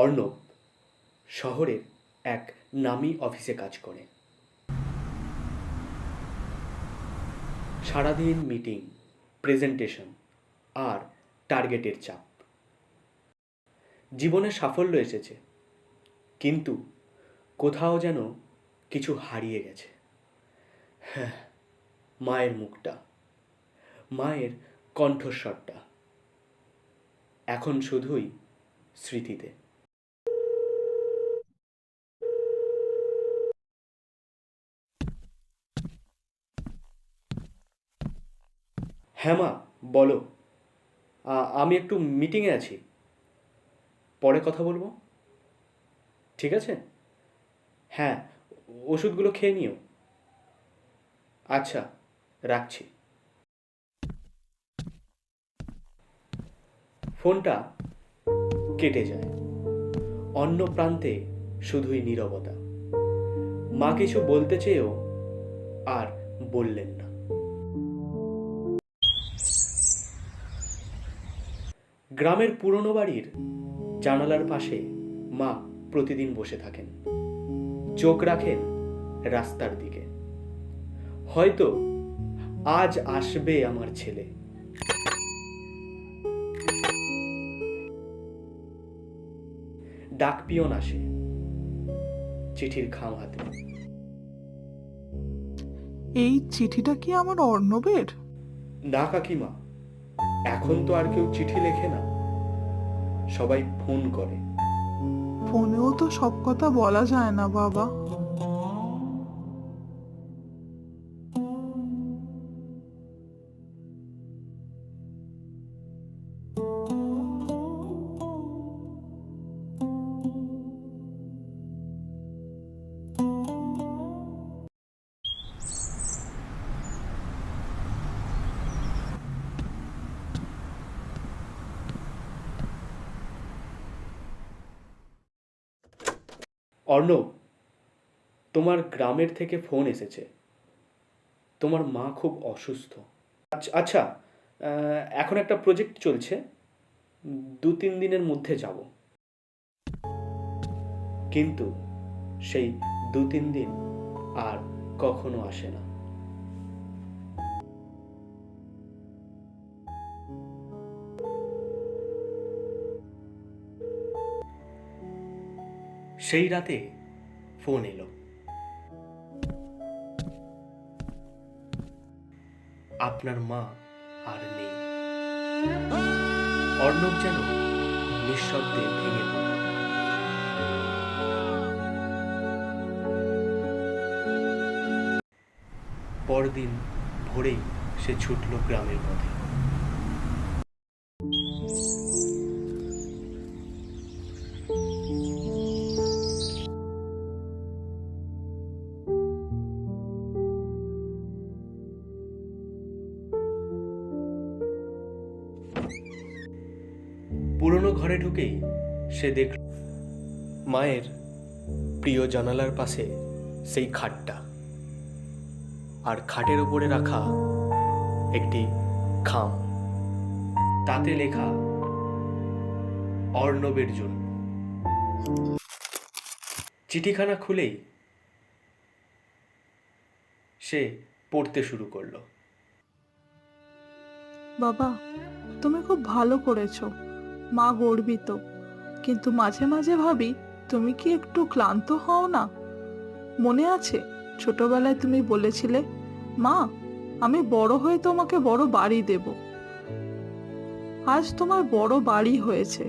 অর্ণব শহরের এক নামী অফিসে কাজ করে। সারাদিন মিটিং, প্রেজেন্টেশন আর টার্গেটের চাপ। জীবনে সাফল্য এসেছে, কিন্তু কোথাও যেন কিছু হারিয়ে গেছে। হ্যাঁ, মায়ের মুখটা, মায়ের কণ্ঠস্বরটা এখন শুধুই স্মৃতিতে। হ্যাঁ মা, বলো। আমি একটু মিটিংয়ে আছি, পরে কথা বলবো। ঠিক আছে? হ্যাঁ, ওষুধগুলো খেয়ে নিও। আচ্ছা, রাখছি। ফোনটা কেটে যায়। অন্য প্রান্তে শুধুই নীরবতা। মা কিছু বলতে চেয়েও আর বললেন না। গ্রামের পুরনো বাড়ির জানালার পাশে মা প্রতিদিন বসে থাকেন, চোখ রাখেন রাস্তার দিকে। হয়তো আজ আসবে আমার ছেলে। ডাক পিয়ন আসে, চিঠির খাম হাতে। এই চিঠিটা কি আমার অর্ণবের? না কাকিমা, এখন তো আর কেউ চিঠি লেখে না, সবাই ফোন করে। ফোনেও তো সব কথা বলা যায় না বাবা। অর্ণব, তোমার গ্রামের থেকে ফোন এসেছে। তোমার মা খুব অসুস্থ। আচ্ছা, এখন একটা প্রজেক্ট চলছে, 2-3 দিনের মধ্যে যাব। কিন্তু সেই 2-3 দিন আর কখনো আসে না। সেই রাতে ফোন এলো। আপনার মা আর নেই। অর্ণব যেন নিঃশব্দে ভেঙে পড়ল। পরদিন ভোরেই সে ছুটল গ্রামের পথে। পুরনো ঘরে ঢুকেই সে দেখল মায়ের প্রিয় জানালার পাশে সেই খাটটা, আর খাটের উপরে রাখা একটি খাম, তাতে লেখা অর্ণবের জন্য। চিঠিখানা খুলেই সে পড়তে শুরু করলো। বাবা, তুমি খুব ভালো করেছো। মা গর্বিত। কিন্তু মাঝে মাঝে ভাবি, তুমি কি একটু ক্লান্ত হও না? মনে আছে ছোটবেলায় তুমি বলেছিলে, মা আমি বড় হয়ে তোমাকে বড় বাড়ি দেব। আজ তোমার বড় বাড়ি হয়েছে,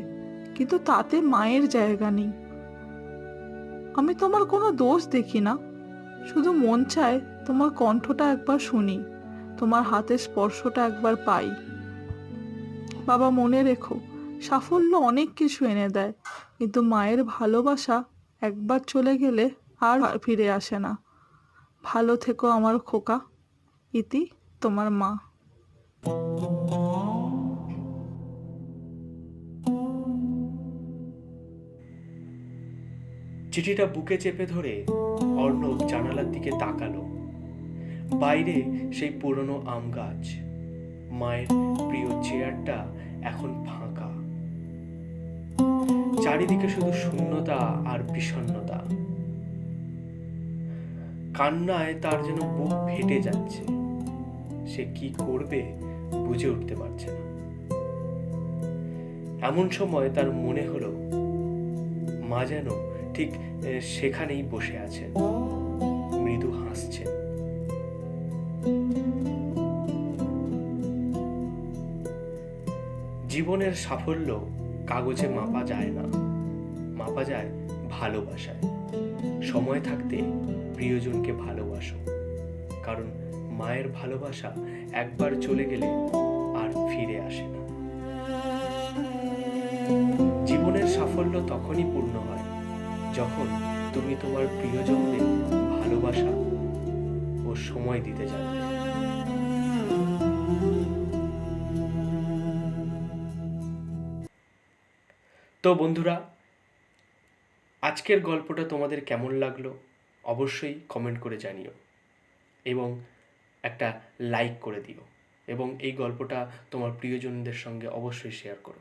কিন্তু তাতে মায়ের জায়গা নেই। আমি তোমার কোনো দোষ দেখি না, শুধু মন চায় তোমার কণ্ঠটা একবার শুনি, তোমার হাতের স্পর্শটা একবার পাই। বাবা, মনে রেখো, সাফল্য অনেক কিছু এনে দেয়, কিন্তু মায়ের ভালোবাসা একবার চলে গেলে আর ফিরে আসে না। ভালো থেকো আমার খোকা। ইতি, তোমার মা। চিঠিটা বুকে চেপে ধরে অর্ণব জানালার দিকে তাকালো। বাইরে সেই পুরনো আম গাছ, মায়ের প্রিয় চেয়ারটা এখন ফাঁকা। চারিদিকে শুধু শূন্যতা আর বিষণ্ণতা। কান্নায় তার যেন বুক ফেটে যাচ্ছে, সে কি করবে বুঝে উঠতে পারছে না। এমন সময় তার মনে হলো মা যেন ঠিক সেখানেই বসে আছেন, মৃদু হাসছেন। জীবনের সাফল্য কাগজে মাপা যায় না, মাপা যায় ভালোবাসায়। সময় থাকতে প্রিয়জনকে ভালোবাসো, কারণ মায়ের ভালোবাসা একবার চলে গেলে আর ফিরে আসে না। জীবনের সাফল্য তখনই পূর্ণ হয় যখন তুমি তোমার প্রিয়জনদের ভালোবাসা ও সময় দিতে জানবে। তো বন্ধুরা, আজকের গল্পটা তোমাদের কেমন লাগলো অবশ্যই কমেন্ট করে জানিও এবং একটা লাইক করে দিও এবং এই গল্পটা তোমার প্রিয়জনদের সঙ্গে অবশ্যই শেয়ার করো।